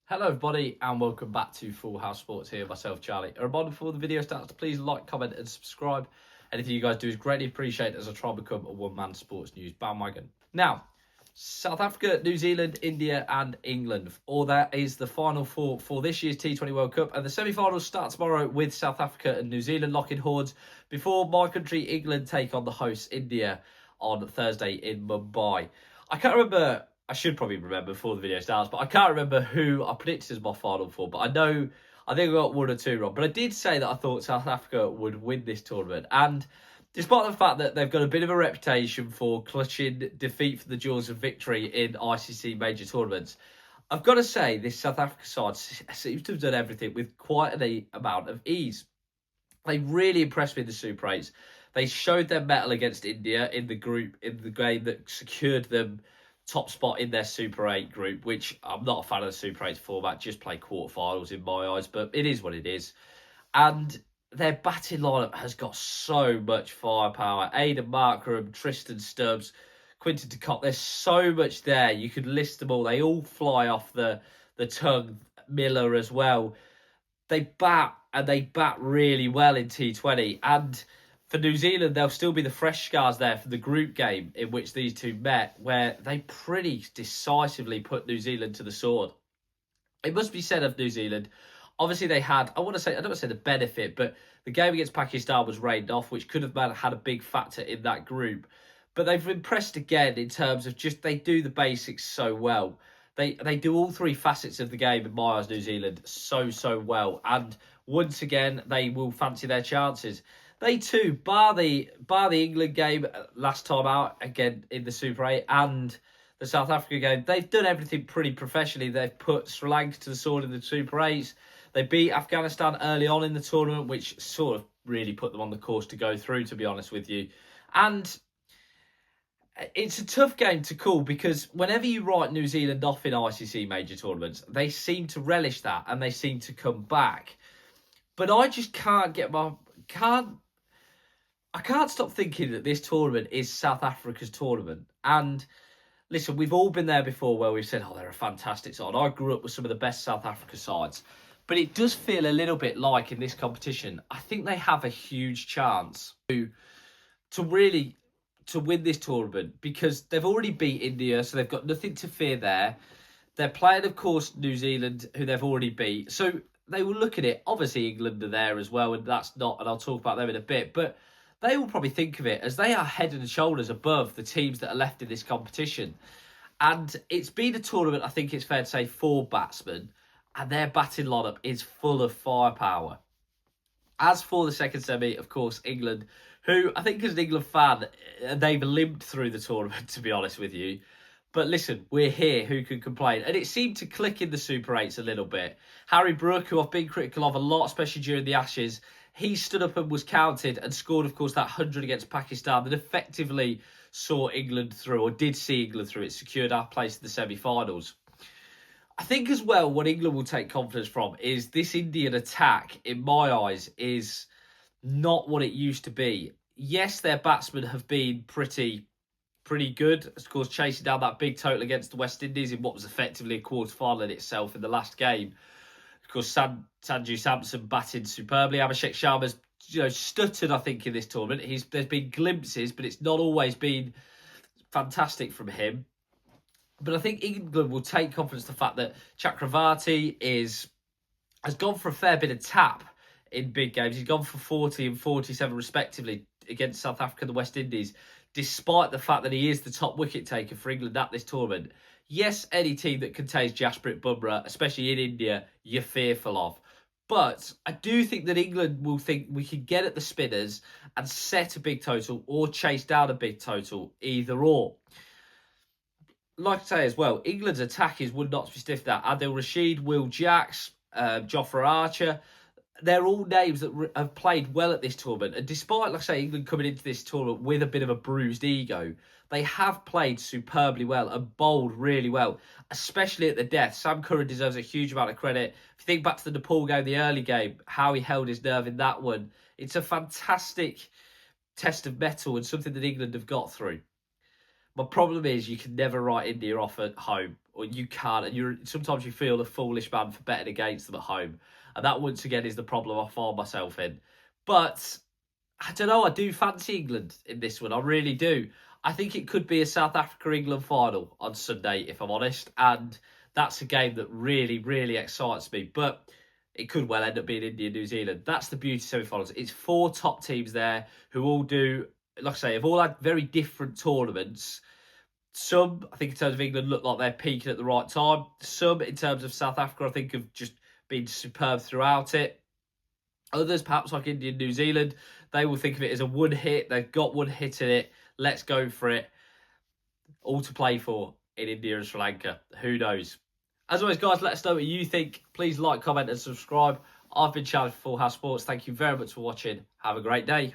Hello everybody and welcome back to Full House Sports here, myself Charlie. A reminder before the video starts to please like, comment and subscribe. Anything you guys do is greatly appreciated as I try to become a one-man sports news bandwagon. Now, South Africa, New Zealand, India and England. All that is the final four for this year's T20 World Cup. And the semi-finals start tomorrow with South Africa and New Zealand locking horns before my country, England, take on the hosts, India, on Thursday in Mumbai. I should probably remember before the video starts, but I can't remember who I predicted as my final four. But I think I got one or two wrong. But I did say that I thought South Africa would win this tournament. And despite the fact that they've got a bit of a reputation for clutching defeat from the jaws of victory in ICC major tournaments, I've got to say this South Africa side seems to have done everything with quite an amount of ease. They really impressed me in the Super 8s. They showed their mettle against India in the game that secured them top spot in their Super 8 group, which I'm not a fan of the Super 8 format, just play quarterfinals in my eyes, but it is what it is. And their batting lineup has got so much firepower. Aidan Markram, Tristan Stubbs, Quinton de Kock, there's so much there. You could list them all. They all fly off the tongue. Miller as well. They bat really well in T20. And for New Zealand, there'll still be the fresh scars there for the group game in which these two met, where they pretty decisively put New Zealand to the sword. It must be said of New Zealand, obviously they had, I don't want to say the benefit, but the game against Pakistan was rained off, which could have had a big factor in that group. But they've impressed again in terms of just they do the basics so well. They do all three facets of the game in my eyes, New Zealand, so well. And once again, they will fancy their chances. They too, bar the England game last time out, again in the Super 8, and the South Africa game, they've done everything pretty professionally. They've put Sri Lanka to the sword in the Super 8s. They beat Afghanistan early on in the tournament, which sort of really put them on the course to go through, to be honest with you. And it's a tough game to call because whenever you write New Zealand off in ICC major tournaments, they seem to relish that and they seem to come back. But I just I can't stop thinking that this tournament is South Africa's tournament. And listen, we've all been there before where we've said, oh, they're a fantastic side. I grew up with some of the best South Africa sides. But it does feel a little bit like in this competition, I think they have a huge chance to win this tournament because they've already beat India, so they've got nothing to fear there. They're playing, of course, New Zealand, who they've already beat. So they will look at it. Obviously, England are there as well, and I'll talk about them in a bit. But they will probably think of it as they are head and shoulders above the teams that are left in this competition. And it's been a tournament, I think it's fair to say, for batsmen, and their batting lineup is full of firepower. As for the second semi, of course, England, who I think as an England fan, they've limped through the tournament, to be honest with you. But listen, we're here, who can complain? And it seemed to click in the Super 8s a little bit. Harry Brook, who I've been critical of a lot, especially during the Ashes, he stood up and was counted and scored, of course, that 100 against Pakistan that effectively saw England through, or did see England through. It secured our place in the semi-finals. I think as well what England will take confidence from is this Indian attack, in my eyes, is not what it used to be. Yes, their batsmen have been pretty good. Of course, chasing down that big total against the West Indies in what was effectively a quarter-final in itself in the last game. Of course, Sanju Samson batted superbly. Abhishek Sharma's stuttered, I think, in this tournament. There's been glimpses, but it's not always been fantastic from him. But I think England will take confidence in the fact that Chakravarti has gone for a fair bit of tap in big games. He's gone for 40 and 47 respectively against South Africa and the West Indies, despite the fact that he is the top wicket taker for England at this tournament. Yes, any team that contains Jasprit Bumrah, especially in India, you're fearful of. But I do think that England will think we can get at the spinners and set a big total or chase down a big total, either or. Like I say as well, England's attack would not be stiff that. Adil Rashid, Will Jacks, Jofra Archer, they're all names that have played well at this tournament. And despite, like I say, England coming into this tournament with a bit of a bruised ego, they have played superbly well and bowled really well, especially at the death. Sam Curran deserves a huge amount of credit. If you think back to the Nepal game, the early game, how he held his nerve in that one, it's a fantastic test of mettle and something that England have got through. My problem is you can never write India off at home, or you can't. And sometimes you feel a foolish man for betting against them at home, and that once again is the problem I find myself in. But I don't know. I do fancy England in this one. I really do. I think it could be a South Africa-England final on Sunday, if I'm honest, and that's a game that really, really excites me. But it could well end up being India-New Zealand. That's the beauty of semi-finals. It's 4 top teams there who all do, like I say, have all had very different tournaments. Some, I think in terms of England, look like they're peaking at the right time. Some, in terms of South Africa, I think have just been superb throughout it. Others, perhaps like India and New Zealand, they will think of it as a one hit. They've got one hit in it. Let's go for it. All to play for in India and Sri Lanka. Who knows? As always, guys, let us know what you think. Please like, comment and subscribe. I've been Charlie for Full House Sports. Thank you very much for watching. Have a great day.